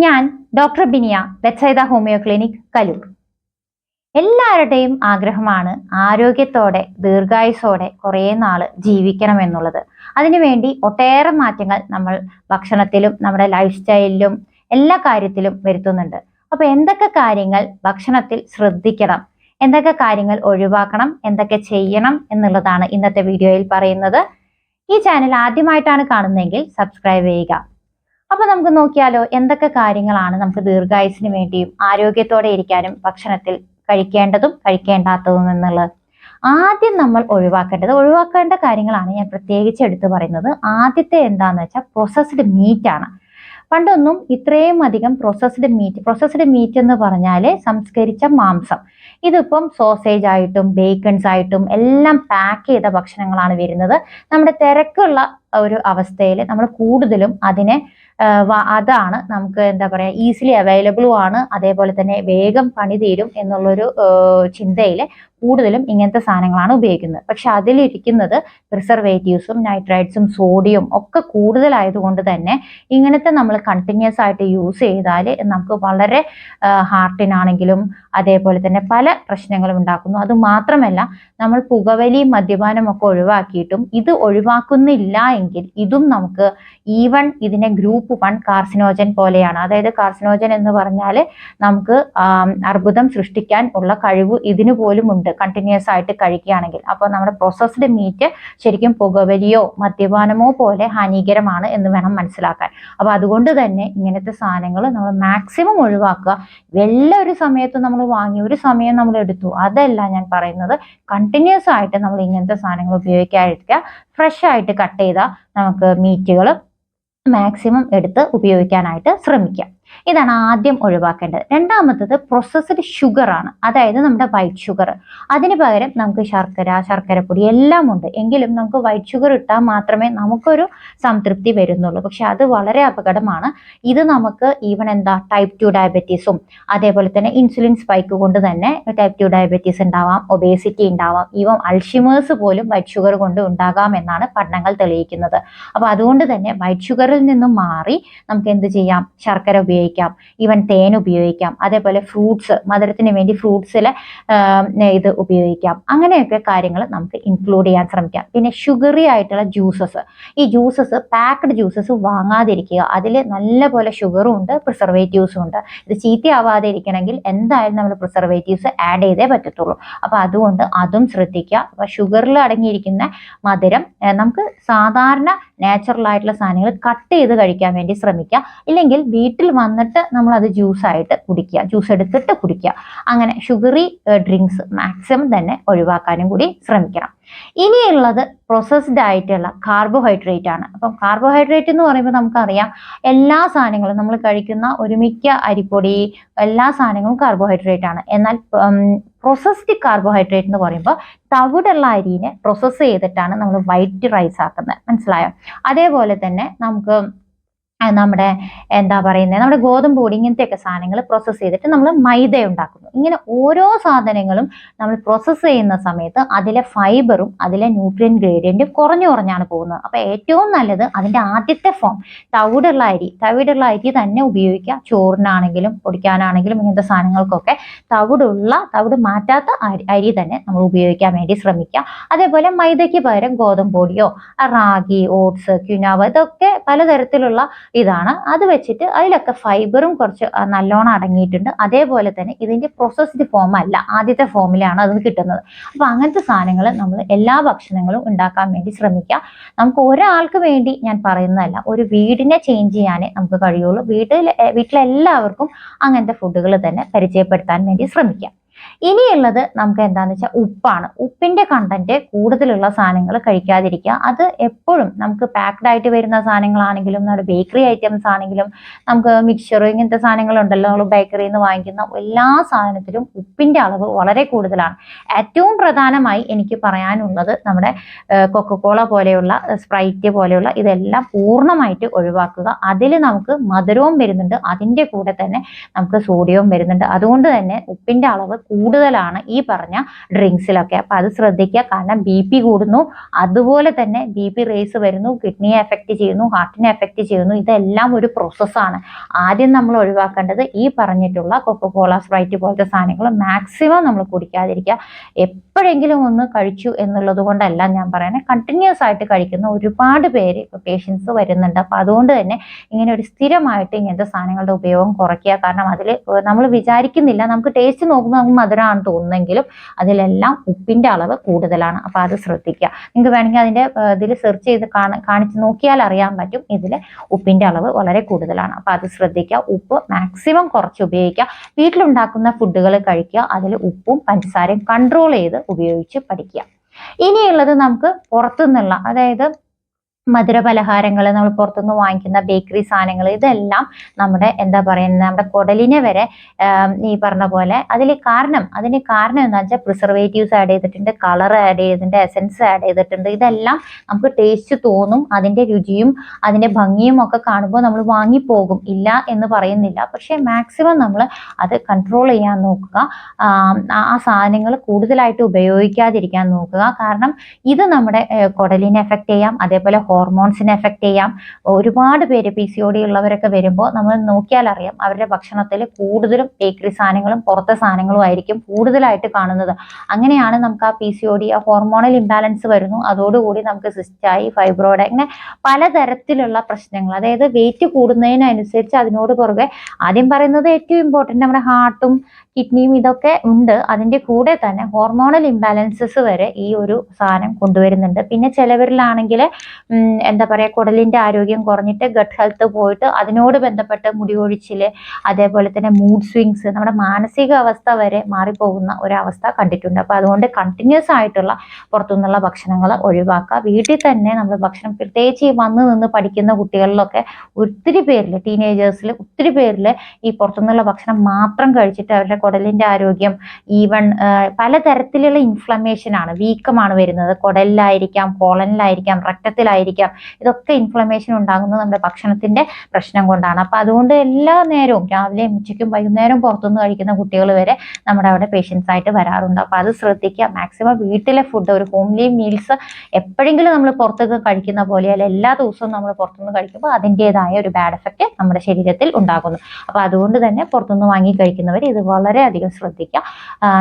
ഞാൻ doctor Biniya, Bethsaida homeo clinic, Kaloor. എല്ലാവരുടെയും ആഗ്രഹമാണ് ആരോഗ്യത്തോടെ ദീർഘായുസോടെ കുറേ നാള് ജീവിക്കണം എന്നുള്ളത്. അതിനുവേണ്ടി ഒട്ടേറെ മാറ്റങ്ങൾ നമ്മൾ ഭക്ഷണത്തിലും നമ്മുടെ ലൈഫ് സ്റ്റൈലിലും എല്ലാ കാര്യത്തിലും വരുത്തുന്നുണ്ട്. അപ്പൊ എന്തൊക്കെ കാര്യങ്ങൾ ഭക്ഷണത്തിൽ ശ്രദ്ധിക്കണം, എന്തൊക്കെ കാര്യങ്ങൾ ഒഴിവാക്കണം, എന്തൊക്കെ ചെയ്യണം എന്നുള്ളതാണ് ഇന്നത്തെ വീഡിയോയിൽ പറയുന്നത്. ഈ ചാനൽ ആദ്യമായിട്ടാണ് കാണുന്നതെങ്കിൽ സബ്സ്ക്രൈബ് ചെയ്യുക. അപ്പൊ നമുക്ക് നോക്കിയാലോ എന്തൊക്കെ കാര്യങ്ങളാണ് നമുക്ക് ദീർഘായുസിന് വേണ്ടിയും ആരോഗ്യത്തോടെ ഇരിക്കാനും ഭക്ഷണത്തിൽ കഴിക്കേണ്ടതും കഴിക്കേണ്ടാത്തതും എന്നുള്ളത്. ആദ്യം നമ്മൾ ഒഴിവാക്കേണ്ട കാര്യങ്ങളാണ് ഞാൻ പ്രത്യേകിച്ച് എടുത്തു പറയുന്നത്. ആദ്യത്തെ എന്താന്ന് വെച്ചാൽ പ്രോസസ്ഡ് മീറ്റ് ആണ്. പണ്ടൊന്നും ഇത്രയും അധികം പ്രോസസ്ഡ് മീറ്റ് എന്ന് പറഞ്ഞാല് സംസ്കരിച്ച മാംസം. ഇതിപ്പം സോസേജ് ആയിട്ടും ബേക്കൺസ് ആയിട്ടും എല്ലാം പാക്ക് ചെയ്ത ഭക്ഷണങ്ങളാണ് വരുന്നത്. നമ്മുടെ തിരക്കുള്ള ഒരു അവസ്ഥയിൽ നമ്മൾ കൂടുതലും അതിനെ അതാണ് നമുക്ക് എന്താ പറയാ ഈസിലി അവൈലബിളും ആണ്, അതേപോലെ തന്നെ വേഗം പണി തീരും എന്നുള്ളൊരു ചിന്തയിൽ കൂടുതലും ഇങ്ങനത്തെ സാധനങ്ങളാണ് ഉപയോഗിക്കുന്നത്. പക്ഷെ അതിലിരിക്കുന്നത് പ്രിസർവേറ്റീവ്സും നൈട്രൈറ്റ്സും സോഡിയം ഒക്കെ കൂടുതലായതുകൊണ്ട് തന്നെ ഇങ്ങനത്തെ നമ്മൾ കണ്ടിന്യൂസ് ആയിട്ട് യൂസ് ചെയ്താൽ നമുക്ക് വളരെ ഹാർട്ടിനാണെങ്കിലും അതേപോലെ തന്നെ പല പ്രശ്നങ്ങളും ഉണ്ടാക്കുന്നു. അത് മാത്രമല്ല, നമ്മൾ പുകവലിയും മദ്യപാനം ഒക്കെ ഒഴിവാക്കിയിട്ടും ഇത് ഒഴിവാക്കുന്നില്ല എങ്കിൽ ഇതും നമുക്ക് ഈവൻ ഇതിനെ ഗ്രൂപ്പ് 1 കാർസിനോജൻ പോലെയാണ്. അതായത് കാർസിനോജൻ എന്ന് പറഞ്ഞാൽ നമുക്ക് അർബുദം സൃഷ്ടിക്കാൻ ഉള്ള കഴിവ് ഇതിനു പോലും ഉണ്ട് കണ്ടിന്യൂസ് ആയിട്ട് കഴിക്കുകയാണെങ്കിൽ. അപ്പോൾ നമ്മുടെ പ്രോസസ്ഡ് മീറ്റ് ശരിക്കും പുകവലിയോ മദ്യപാനമോ പോലെ ഹാനികരമാണ് എന്ന് വേണം മനസ്സിലാക്കാൻ. അപ്പൊ അതുകൊണ്ട് തന്നെ ഇങ്ങനത്തെ സാധനങ്ങൾ നമ്മൾ മാക്സിമം ഒഴിവാക്കുക. വല്ല ഒരു സമയത്ത് നമ്മൾ വാങ്ങി ഒരു സമയം നമ്മൾ എടുത്തു അതല്ല ഞാൻ പറയുന്നത്. കണ്ടിന്യൂസ് ആയിട്ട് നമ്മൾ ഇങ്ങനത്തെ സാധനങ്ങൾ ഉപയോഗിക്കാതിരിക്കുക. ഫ്രഷ് ആയിട്ട് കട്ട് ചെയ്ത നമുക്ക് മീറ്റുകൾ മാക്സിമം എടുത്ത് ഉപയോഗിക്കാനായിട്ട് ശ്രമിക്കാം. ഇതാണ് ആദ്യം ഒഴിവാക്കേണ്ടത്. രണ്ടാമത്തത് പ്രോസസ്ഡ് ഷുഗർ ആണ്. അതായത് നമ്മുടെ വൈറ്റ് ഷുഗർ. അതിന് പകരം നമുക്ക് ശർക്കരപ്പൊടി എല്ലാം ഉണ്ട്. എങ്കിലും നമുക്ക് വൈറ്റ് ഷുഗർ ഇട്ടാൽ മാത്രമേ നമുക്കൊരു സംതൃപ്തി വരുന്നുള്ളൂ. പക്ഷെ അത് വളരെ അപകടമാണ്. ഇത് നമുക്ക് ഈവൻ ടൈപ്പ് 2 ഡയബറ്റീസും അതേപോലെ തന്നെ ഇൻസുലിൻ സ്പൈക്ക് കൊണ്ട് തന്നെ ടൈപ്പ് 2 ഡയബറ്റീസ് ഉണ്ടാവാം, ഒബേസിറ്റി ഉണ്ടാവാം, ഈവൻ അൾഷിമേഴ്സ് പോലും വൈറ്റ് ഷുഗർ കൊണ്ട് ഉണ്ടാകാം എന്നാണ് പഠനങ്ങൾ തെളിയിക്കുന്നത്. അപ്പൊ അതുകൊണ്ട് തന്നെ വൈറ്റ് ഷുഗറിൽ നിന്നും മാറി നമുക്ക് എന്ത് ചെയ്യാം? ശർക്കര ഉപയോഗിക്കാം, ഈവൻ തേൻ ഉപയോഗിക്കാം, അതേപോലെ ഫ്രൂട്ട്സ്, മധുരത്തിന് വേണ്ടി ഫ്രൂട്ട്സിലെ ഇത് ഉപയോഗിക്കാം. അങ്ങനെയൊക്കെ കാര്യങ്ങൾ നമുക്ക് ഇൻക്ലൂഡ് ചെയ്യാൻ ശ്രമിക്കാം. പിന്നെ ഷുഗറി ആയിട്ടുള്ള ജ്യൂസസ്, ഈ ജ്യൂസസ് പാക്ഡ് ജ്യൂസസ് വാങ്ങാതിരിക്കുക. അതിൽ നല്ലപോലെ ഷുഗറും ഉണ്ട് പ്രിസർവേറ്റീവ്സും ഉണ്ട്. ഇത് ചീത്തയാവാതെ ഇരിക്കണമെങ്കിൽ എന്തായാലും നമ്മൾ പ്രിസർവേറ്റീവ്സ് ആഡ് ചെയ്തേ പറ്റത്തുള്ളൂ. അപ്പൊ അതുകൊണ്ട് അതും ശ്രദ്ധിക്കുക. അപ്പൊ ഷുഗറിൽ അടങ്ങിയിരിക്കുന്ന മധുരം നമുക്ക് സാധാരണ നാച്ചുറൽ ആയിട്ടുള്ള സാധനങ്ങൾ കട്ട് ചെയ്ത് കഴിക്കാൻ വേണ്ടി ശ്രമിക്കുക. ഇല്ലെങ്കിൽ വീട്ടിൽ വന്നിട്ട് നമ്മൾ അത് ജ്യൂസ് ആയിട്ട് കുടിക്കുക, ജ്യൂസ് എടുത്തിട്ട് കുടിക്കുക. അങ്ങനെ ഷുഗറി ഡ്രിങ്ക്സ് മാക്സിമം തന്നെ ഒഴിവാക്കാനും കൂടി ശ്രമിക്കണം. ഇനിയുള്ളത് പ്രോസസ്ഡ് ആയിട്ടുള്ള കാർബോഹൈഡ്രേറ്റ് ആണ്. അപ്പം കാർബോഹൈഡ്രേറ്റ് എന്ന് പറയുമ്പോൾ നമുക്കറിയാം എല്ലാ സാധനങ്ങളും നമ്മൾ കഴിക്കുന്ന ഒരുമിക്ക അരിപ്പൊടി എല്ലാ സാധനങ്ങളും കാർബോഹൈഡ്രേറ്റ് ആണ്. എന്നാൽ പ്രോസസ്ഡ് കാർബോഹൈഡ്രേറ്റ് എന്ന് പറയുമ്പോൾ തവിടുള്ള അരിനെ പ്രോസസ്സ് ചെയ്തിട്ടാണ് നമ്മൾ വൈറ്റ് റൈസ് ആക്കുന്നത്. മനസ്സിലായോ? അതേപോലെ തന്നെ നമുക്ക് നമ്മുടെ നമ്മുടെ ഗോതമ്പ് പൊടി ഇങ്ങനത്തെയൊക്കെ സാധനങ്ങൾ പ്രോസസ്സ് ചെയ്തിട്ട് നമ്മൾ മൈദ ഉണ്ടാക്കുന്നു. ഇങ്ങനെ ഓരോ സാധനങ്ങളും നമ്മൾ പ്രോസസ്സ് ചെയ്യുന്ന സമയത്ത് അതിലെ ഫൈബറും അതിലെ ന്യൂട്രിയൻ ഗ്രേഡിയന്റും കുറഞ്ഞാണ് പോകുന്നത്. അപ്പൊ ഏറ്റവും നല്ലത് അതിന്റെ ആദ്യത്തെ ഫോം തവിടുള്ള അരി തന്നെ ഉപയോഗിക്കുക. ചോറിനാണെങ്കിലും പൊടിക്കാനാണെങ്കിലും ഇങ്ങനത്തെ സാധനങ്ങൾക്കൊക്കെ തവിട് മാറ്റാത്ത അരി തന്നെ നമ്മൾ ഉപയോഗിക്കാൻ വേണ്ടി ശ്രമിക്കുക. അതേപോലെ മൈദയ്ക്ക് പകരം ഗോതമ്പ് പൊടിയോ റാഗി, ഓട്സ്, ക്വിനോവ ഇതൊക്കെ പലതരത്തിലുള്ള ഇതാണ്. അത് വെച്ചിട്ട് അതിലൊക്കെ ഫൈബറും കുറച്ച് നല്ലോണം അടങ്ങിയിട്ടുണ്ട്. അതേപോലെ തന്നെ ഇതിന്റെ പ്രോസസ്ഡ് ഫോം അല്ല, ആദ്യത്തെ ഫോമിലാണ് അത് കിട്ടുന്നത്. അപ്പൊ അങ്ങനത്തെ സാധനങ്ങൾ നമ്മൾ എല്ലാ ഭക്ഷണങ്ങളും ഉണ്ടാക്കാൻ വേണ്ടി ശ്രമിക്കുക. നമുക്ക് ഒരാൾക്ക് വേണ്ടി ഞാൻ പറയുന്നതല്ല, ഒരു വീടിനെ ചേഞ്ച് ചെയ്യാനേ നമുക്ക് കഴിയുള്ളൂ. വീട്ടിലെല്ലാവർക്കും അങ്ങനത്തെ ഫുഡുകൾ തന്നെ പരിചയപ്പെടുത്താൻ വേണ്ടി ശ്രമിക്കുക. ഇനിയുള്ളത് നമുക്ക് എന്താന്ന് വെച്ചാൽ ഉപ്പാണ്. ഉപ്പിന്റെ കണ്ടന്റ് കൂടുതലുള്ള സാധനങ്ങൾ കഴിക്കാതിരിക്കുക. അത് എപ്പോഴും നമുക്ക് പാക്ഡ് ആയിട്ട് വരുന്ന സാധനങ്ങളാണെങ്കിലും നമ്മുടെ ബേക്കറി ഐറ്റംസ് ആണെങ്കിലും നമുക്ക് മിക്സ്ചർ ഇങ്ങനത്തെ സാധനങ്ങളുണ്ടല്ലോ, നമ്മൾ ബേക്കറിയിൽ നിന്ന് വാങ്ങിക്കുന്ന എല്ലാ സാധനത്തിലും ഉപ്പിന്റെ അളവ് വളരെ കൂടുതലാണ്. ഏറ്റവും പ്രധാനമായി എനിക്ക് പറയാനുള്ളത് നമ്മുടെ കൊക്കക്കോള പോലെയുള്ള സ്പ്രൈറ്റ് പോലെയുള്ള ഇതെല്ലാം പൂർണ്ണമായിട്ട് ഒഴിവാക്കുക. അതിൽ നമുക്ക് മധുരവും വരുന്നുണ്ട്, അതിൻ്റെ കൂടെ തന്നെ നമുക്ക് സോഡിയവും വരുന്നുണ്ട്. അതുകൊണ്ട് തന്നെ ഉപ്പിന്റെ അളവ് കൂടുതലാണ് ഈ പറഞ്ഞ ഡ്രിങ്ക്സിലൊക്കെ. അപ്പൊ അത് ശ്രദ്ധിക്കുക. കാരണം BP കൂടുന്നു, അതുപോലെ തന്നെ BP റേസ് വരുന്നു, കിഡ്നിയെ എഫക്ട് ചെയ്യുന്നു, ഹാർട്ടിനെ എഫക്ട് ചെയ്യുന്നു. ഇതെല്ലാം ഒരു പ്രോസസ്സാണ്. ആദ്യം നമ്മൾ ഒഴിവാക്കേണ്ടത് ഈ പറഞ്ഞിട്ടുള്ള കൊക്കോകോള, സ്പ്രൈറ്റ് പോലത്തെ സാധനങ്ങൾ മാക്സിമം നമ്മൾ കുടിക്കാതിരിക്കുക. എപ്പോഴെങ്കിലും ഒന്ന് കഴിച്ചു എന്നുള്ളത് കൊണ്ടല്ല ഞാൻ പറയുന്നത്, കണ്ടിന്യൂസ് ആയിട്ട് കഴിക്കുന്ന ഒരുപാട് പേര് പേഷ്യൻസ് വരുന്നുണ്ട്. അപ്പൊ അതുകൊണ്ട് തന്നെ ഇങ്ങനെ ഒരു സ്ഥിരമായിട്ട് ഇങ്ങനത്തെ സാധനങ്ങളുടെ ഉപയോഗം കുറയ്ക്കുക. കാരണം അതിൽ നമ്മൾ വിചാരിക്കുന്നില്ല, നമുക്ക് ടേസ്റ്റ് നോക്കുമ്പോൾ നമുക്ക് മധുരമാണ് തോന്നുന്നെങ്കിലും അതിലെല്ലാം ഉപ്പിന്റെ അളവ് കൂടുതലാണ്. അപ്പൊ അത് ശ്രദ്ധിക്കുക. നിങ്ങൾക്ക് വേണമെങ്കിൽ അതിന്റെ ഇതിൽ സെർച്ച് ചെയ്ത് കാണിച്ച് നോക്കിയാൽ അറിയാൻ പറ്റും, ഇതിൽ ഉപ്പിന്റെ അളവ് വളരെ കൂടുതലാണ്. അപ്പൊ അത് ശ്രദ്ധിക്കുക. ഉപ്പ് മാക്സിമം കുറച്ച് ഉപയോഗിക്കുക. വീട്ടിലുണ്ടാക്കുന്ന ഫുഡുകൾ കഴിക്കുക. അതിൽ ഉപ്പും പഞ്ചസാരയും കൺട്രോൾ ചെയ്ത് ഉപയോഗിച്ച് പഠിക്കുക. ഇനിയുള്ളത് നമുക്ക് പുറത്തുനിന്നുള്ള, അതായത് മധുരപലഹാരങ്ങൾ, നമ്മൾ പുറത്തുനിന്ന് വാങ്ങിക്കുന്ന ബേക്കറി സാധനങ്ങൾ, ഇതെല്ലാം നമ്മുടെ എന്താ പറയുന്നത്, നമ്മുടെ കുടലിനെ വരെ ഈ പറഞ്ഞ പോലെ അതിന് കാരണം എന്താ വെച്ചാൽ പ്രിസർവേറ്റീവ്സ് ആഡ് ചെയ്തിട്ടുണ്ട്, കളർ ആഡ് ചെയ്തിട്ടുണ്ട്, എസൻസ് ആഡ് ചെയ്തിട്ടുണ്ട്. ഇതെല്ലാം നമുക്ക് ടേസ്റ്റ് തോന്നും, അതിന്റെ രുചിയും അതിന്റെ ഭംഗിയും ഒക്കെ കാണുമ്പോൾ നമ്മൾ വാങ്ങിപ്പോകും, ഇല്ല എന്ന് പറയുന്നില്ല. പക്ഷെ മാക്സിമം നമ്മൾ അത് കൺട്രോൾ ചെയ്യാൻ നോക്കുക. ആ സാധനങ്ങൾ കൂടുതലായിട്ട് ഉപയോഗിക്കാതിരിക്കാൻ നോക്കുക. കാരണം ഇത് നമ്മുടെ കുടലിനെ എഫക്ട് ചെയ്യാം, അതേപോലെ ഹോർമോൺസിനെ എഫക്ട് ചെയ്യാം. ഒരുപാട് പേര് PCOD ഉള്ളവരൊക്കെ വരുമ്പോൾ നമ്മൾ നോക്കിയാൽ അറിയാം, അവരുടെ ഭക്ഷണത്തിൽ കൂടുതലും ബേക്കറി സാധനങ്ങളും പുറത്തെ സാധനങ്ങളും ആയിരിക്കും കൂടുതലായിട്ട് കാണുന്നത്. അങ്ങനെയാണ് നമുക്ക് ആ PCOD, ആ ഹോർമോണൽ ഇംബാലൻസ് വരുന്നു. അതോടുകൂടി നമുക്ക് സിസ്റ്റായി, ഫൈബ്രോയിഡ്, അങ്ങനെ പലതരത്തിലുള്ള പ്രശ്നങ്ങൾ, അതായത് വെയിറ്റ് കൂടുന്നതിനനുസരിച്ച് അതിനോട് പുറകെ ആദ്യം പറയുന്നത് ഏറ്റവും ഇമ്പോർട്ടൻ്റ് നമ്മുടെ ഹാർട്ടും കിഡ്നിയും ഇതൊക്കെ ഉണ്ട്. അതിൻ്റെ കൂടെ തന്നെ ഹോർമോണൽ ഇംബാലൻസസ് വരെ ഈ ഒരു സാധനം കൊണ്ടുവരുന്നുണ്ട്. പിന്നെ ചിലവരിലാണെങ്കിൽ എന്താ പറയുക, കുടലിൻ്റെ ആരോഗ്യം കുറഞ്ഞിട്ട് ഗട്ട് ഹെൽത്ത് പോയിട്ട് അതിനോട് ബന്ധപ്പെട്ട് മുടി കൊഴിച്ചിൽ, അതേപോലെ തന്നെ മൂഡ് സ്വിങ്സ്, നമ്മുടെ മാനസിക അവസ്ഥ വരെ മാറിപ്പോകുന്ന ഒരവസ്ഥ കണ്ടിട്ടുണ്ട്. അപ്പോൾ അതുകൊണ്ട് കണ്ടിന്യൂസ് ആയിട്ടുള്ള പുറത്തുനിന്നുള്ള ഭക്ഷണങ്ങൾ ഒഴിവാക്കുക. വീട്ടിൽ തന്നെ നമ്മൾ ഭക്ഷണം, പ്രത്യേകിച്ച് ഈ വന്ന് നിന്ന് പഠിക്കുന്ന കുട്ടികളിലൊക്കെ ഒത്തിരി പേരിൽ, ടീനേജേഴ്സിൽ ഒത്തിരി പേരിൽ ഈ പുറത്തുനിന്നുള്ള ഭക്ഷണം മാത്രം കഴിച്ചിട്ട് അവരുടെ കുടലിൻ്റെ ആരോഗ്യം, ഈവൻ പലതരത്തിലുള്ള ഇൻഫ്ലമേഷനാണ്, വീക്കമാണ് വരുന്നത്. കുടലിലായിരിക്കാം, കോളനിലായിരിക്കാം, രക്തത്തിലായിരിക്കാം. ഇതൊക്കെ ഇൻഫ്ലമേഷൻ ഉണ്ടാകുന്നത് നമ്മുടെ ഭക്ഷണത്തിന്റെ പ്രശ്നം കൊണ്ടാണ്. അപ്പൊ അതുകൊണ്ട് എല്ലാ നേരവും, രാവിലെയും ഉച്ചയ്ക്കും വൈകുന്നേരം പുറത്തുനിന്ന് കഴിക്കുന്ന കുട്ടികൾ വരെ നമ്മുടെ അവിടെ പേഷ്യൻസ് ആയിട്ട് വരാറുണ്ട്. അപ്പൊ അത് ശ്രദ്ധിക്കുക. മാക്സിമം വീട്ടിലെ ഫുഡ്, ഒരു ഹോംലി മീൽസ് എപ്പോഴെങ്കിലും നമ്മൾ പുറത്തൊക്കെ കഴിക്കുന്ന പോലെയല്ല എല്ലാ ദിവസവും നമ്മൾ പുറത്തുനിന്ന് കഴിക്കുമ്പോൾ അതിൻ്റെതായ ഒരു ബാഡ് എഫക്റ്റ് നമ്മുടെ ശരീരത്തിൽ ഉണ്ടാകുന്നു. അപ്പൊ അതുകൊണ്ട് തന്നെ പുറത്തുനിന്ന് വാങ്ങി കഴിക്കുന്നവർ ഇത് വളരെയധികം ശ്രദ്ധിക്കുക.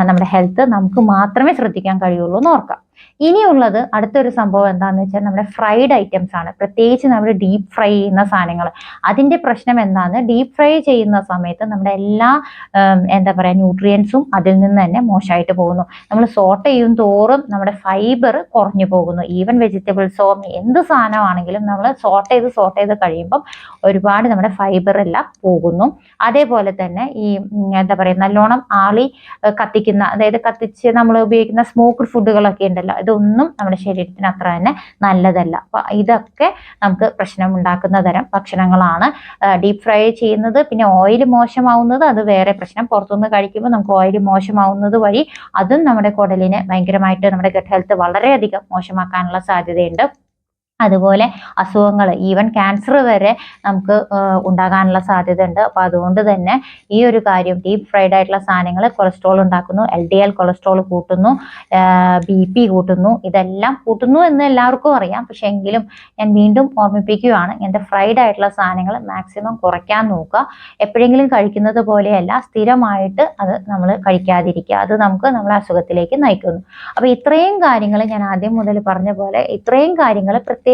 നമ്മുടെ ഹെൽത്ത് നമുക്ക് മാത്രമേ ശ്രദ്ധിക്കാൻ കഴിയുള്ളൂ എന്ന് ഓർക്കാം. ഇനിയുള്ളത് അടുത്തൊരു സംഭവം എന്താണെന്ന് വെച്ചാൽ നമ്മുടെ ഫ്രൈഡ് ഐറ്റംസ് ആണ്. പ്രത്യേകിച്ച് നമ്മൾ ഡീപ്പ് ഫ്രൈ ചെയ്യുന്ന സാധനങ്ങൾ. അതിൻ്റെ പ്രശ്നം എന്താണെന്ന്, ഡീപ്പ് ഫ്രൈ ചെയ്യുന്ന സമയത്ത് നമ്മുടെ എല്ലാ എന്താ പറയുക ന്യൂട്രിയൻസും അതിൽ നിന്ന് തന്നെ മോശമായിട്ട് പോകുന്നു. നമ്മൾ സോട്ട് ചെയ്യും തോറും നമ്മുടെ ഫൈബർ കുറഞ്ഞു പോകുന്നു. ഈവൻ വെജിറ്റബിൾസോ എന്ത് സാധനമാണെങ്കിലും നമ്മൾ സോട്ട് ചെയ്ത് കഴിയുമ്പം ഒരുപാട് നമ്മുടെ ഫൈബർ എല്ലാം പോകുന്നു. അതേപോലെ തന്നെ ഈ എന്താ പറയുക, നല്ലോണം ആളി കത്തിക്കുന്ന, അതായത് കത്തിച്ച് നമ്മൾ ഉപയോഗിക്കുന്ന സ്മോക്ക്ഡ് ഫുഡുകളൊക്കെ ഉണ്ടല്ലോ, ഇതൊന്നും നമ്മുടെ ശരീരത്തിന് അത്ര തന്നെ നല്ലതല്ല. അപ്പൊ ഇതൊക്കെ നമുക്ക് പ്രശ്നം ഉണ്ടാക്കുന്ന തരം ഭക്ഷണങ്ങളാണ്. ഡീപ്പ് ഫ്രൈ ചെയ്യുന്നത്, പിന്നെ ഓയിൽ മോശമാവുന്നത്, അത് വേറെ പ്രശ്നം. പുറത്തുനിന്ന് കഴിക്കുമ്പോൾ നമുക്ക് ഓയിൽ മോശമാവുന്നത് വഴി അതും നമ്മുടെ കുടലിനെ ഭയങ്കരമായിട്ട്, നമ്മുടെ ഗട്ട് ഹെൽത്ത് വളരെയധികം മോശമാക്കാനുള്ള സാധ്യതയുണ്ട്. അതുപോലെ അസുഖങ്ങൾ, ഈവൻ ക്യാൻസർ വരെ നമുക്ക് ഉണ്ടാകാനുള്ള സാധ്യത ഉണ്ട്. അപ്പോൾ അതുകൊണ്ട് തന്നെ ഈ ഒരു കാര്യം, ഡീപ്പ് ഫ്രൈഡ് ആയിട്ടുള്ള സാധനങ്ങൾ കൊളസ്ട്രോൾ ഉണ്ടാക്കുന്നു, LDL കൊളസ്ട്രോൾ കൂട്ടുന്നു, BP കൂട്ടുന്നു, ഇതെല്ലാം കൂട്ടുന്നു എന്ന് എല്ലാവർക്കും അറിയാം. പക്ഷെ എങ്കിലും ഞാൻ വീണ്ടും ഓർമ്മിപ്പിക്കുകയാണ്, ഇങ്ങനത്തെ ഫ്രൈഡ് ആയിട്ടുള്ള സാധനങ്ങൾ മാക്സിമം കുറയ്ക്കാൻ നോക്കുക. എപ്പോഴെങ്കിലും കഴിക്കുന്നത് പോലെയല്ല, സ്ഥിരമായിട്ട് അത് നമ്മൾ കഴിക്കാതിരിക്കുക. അത് നമുക്ക് നമ്മളെ അസുഖത്തിലേക്ക് നയിക്കുന്നു. അപ്പോൾ ഇത്രയും കാര്യങ്ങൾ ഞാൻ ആദ്യം മുതൽ പറഞ്ഞ പോലെ, ഇത്രയും കാര്യങ്ങൾ പ്രത്യേകിച്ച്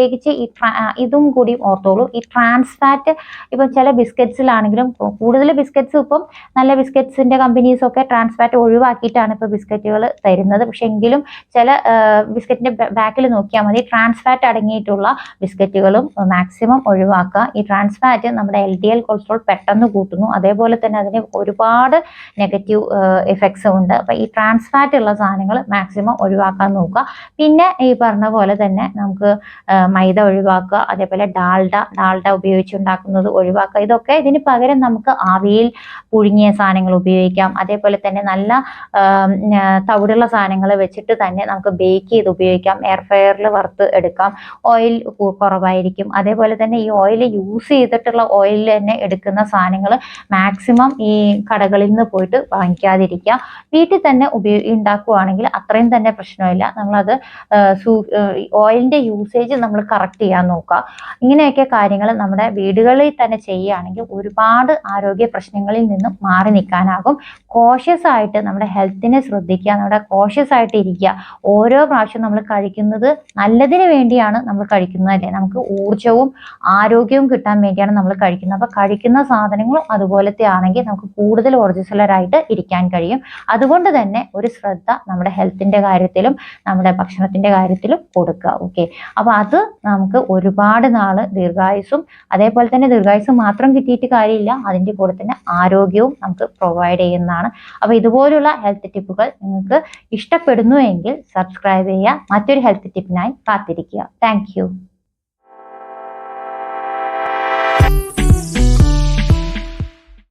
ഇതും കൂടി ഓർത്തോളൂ. ഈ ട്രാൻസ് ഫാറ്റ്, ഇപ്പം ചില ബിസ്ക്കറ്റ്സിലാണെങ്കിലും, കൂടുതൽ ബിസ്ക്കറ്റ്സ് ഇപ്പം നല്ല ബിസ്ക്കറ്റ്സിന്റെ കമ്പനീസൊക്കെ ട്രാൻസ് ഫാറ്റ് ഒഴിവാക്കിയിട്ടാണ് ഇപ്പോൾ ബിസ്ക്കറ്റുകൾ തരുന്നത്. പക്ഷെ എങ്കിലും ചില ബിസ്ക്കറ്റിന്റെ ബാക്കിൽ നോക്കിയാൽ മതി, ട്രാൻസ് ഫാറ്റ് അടങ്ങിയിട്ടുള്ള ബിസ്ക്കറ്റുകളും മാക്സിമം ഒഴിവാക്കുക. ഈ ട്രാൻസ് ഫാറ്റ് നമ്മുടെ LDL കൊളസ്ട്രോൾ പെട്ടെന്ന് കൂട്ടുന്നു. അതേപോലെ തന്നെ അതിന് ഒരുപാട് നെഗറ്റീവ് എഫക്ട്സ് ഉണ്ട്. അപ്പം ഈ ട്രാൻസ് ഫാറ്റ് ഉള്ള സാധനങ്ങൾ മാക്സിമം ഒഴിവാക്കാൻ നോക്കുക. പിന്നെ ഈ പറഞ്ഞ പോലെ തന്നെ നമുക്ക് മൈദ ഒഴിവാക്കുക, അതേപോലെ ഡാൽഡ ഉപയോഗിച്ചുണ്ടാക്കുന്നത് ഒഴിവാക്കുക. ഇതൊക്കെ ഇതിന് പകരം നമുക്ക് ആവിയിൽ പുഴുങ്ങിയ സാധനങ്ങൾ ഉപയോഗിക്കാം. അതേപോലെ തന്നെ നല്ല തവിടുള്ള സാധനങ്ങൾ വെച്ചിട്ട് തന്നെ നമുക്ക് ബേക്ക് ചെയ്ത് ഉപയോഗിക്കാം. എയർ ഫ്രയറിൽ വറുത്ത് എടുക്കാം. ഓയിൽ കുറവായിരിക്കും. അതേപോലെ തന്നെ ഈ ഓയിൽ യൂസ് ചെയ്തിട്ടുള്ള ഓയിലിൽ തന്നെ എടുക്കുന്ന സാധനങ്ങൾ മാക്സിമം ഈ കടകളിൽ നിന്ന് പോയിട്ട് വാങ്ങിക്കാതിരിക്കുക. വീട്ടിൽ തന്നെ ഉണ്ടാക്കുകയാണെങ്കിൽ അത്രയും തന്നെ പ്രശ്നമില്ല. നമ്മളത് ഓയിലിന്റെ യൂസേജ് നമ്മൾ കറക്റ്റ് ചെയ്യാൻ നോക്കുക. ഇങ്ങനെയൊക്കെ കാര്യങ്ങൾ നമ്മുടെ വീടുകളിൽ തന്നെ ചെയ്യുകയാണെങ്കിൽ ഒരുപാട് ആരോഗ്യ പ്രശ്നങ്ങളിൽ നിന്നും മാറി നിൽക്കാനാകും. കോഷ്യസ് ആയിട്ട് നമ്മുടെ ഹെൽത്തിനെ ശ്രദ്ധിക്കുക, നമ്മുടെ കോഷ്യസ് ആയിട്ട് ഇരിക്കുക. ഓരോ പ്രാവശ്യം നമ്മൾ കഴിക്കുന്നത് നല്ലതിന് വേണ്ടിയാണ് നമ്മൾ കഴിക്കുന്നത് അല്ലേ, നമുക്ക് ഊർജവും ആരോഗ്യവും കിട്ടാൻ വേണ്ടിയാണ് നമ്മൾ കഴിക്കുന്നത്. അപ്പൊ കഴിക്കുന്ന സാധനങ്ങളും അതുപോലത്തെ ആണെങ്കിൽ നമുക്ക് കൂടുതൽ ഊർജ്ജസ്വലരായിട്ട് ഇരിക്കാൻ കഴിയും. അതുകൊണ്ട് തന്നെ ഒരു ശ്രദ്ധ നമ്മുടെ ഹെൽത്തിന്റെ കാര്യത്തിലും നമ്മുടെ ഭക്ഷണത്തിന്റെ കാര്യത്തിലും കൊടുക്കുക. ഓക്കെ, അപ്പൊ അത് നമുക്ക് ഒരുപാട് നാള് ദീർഘായുസ്സും, അതേപോലെ തന്നെ ദീർഘായുസ്സും മാത്രം കിട്ടിയിട്ട് കാര്യമില്ല, അതിന്റെ കൂടെ തന്നെ ആരോഗ്യവും നമുക്ക് പ്രൊവൈഡ് ചെയ്യുന്നതാണ്. അപ്പൊ ഇതുപോലുള്ള ഹെൽത്ത് ടിപ്പുകൾ നിങ്ങൾക്ക് ഇഷ്ടപ്പെടുന്നു എങ്കിൽ സബ്സ്ക്രൈബ് ചെയ്യുക. മറ്റൊരു ഹെൽത്ത് ടിപ്പിനായി കാത്തിരിക്കുക. താങ്ക്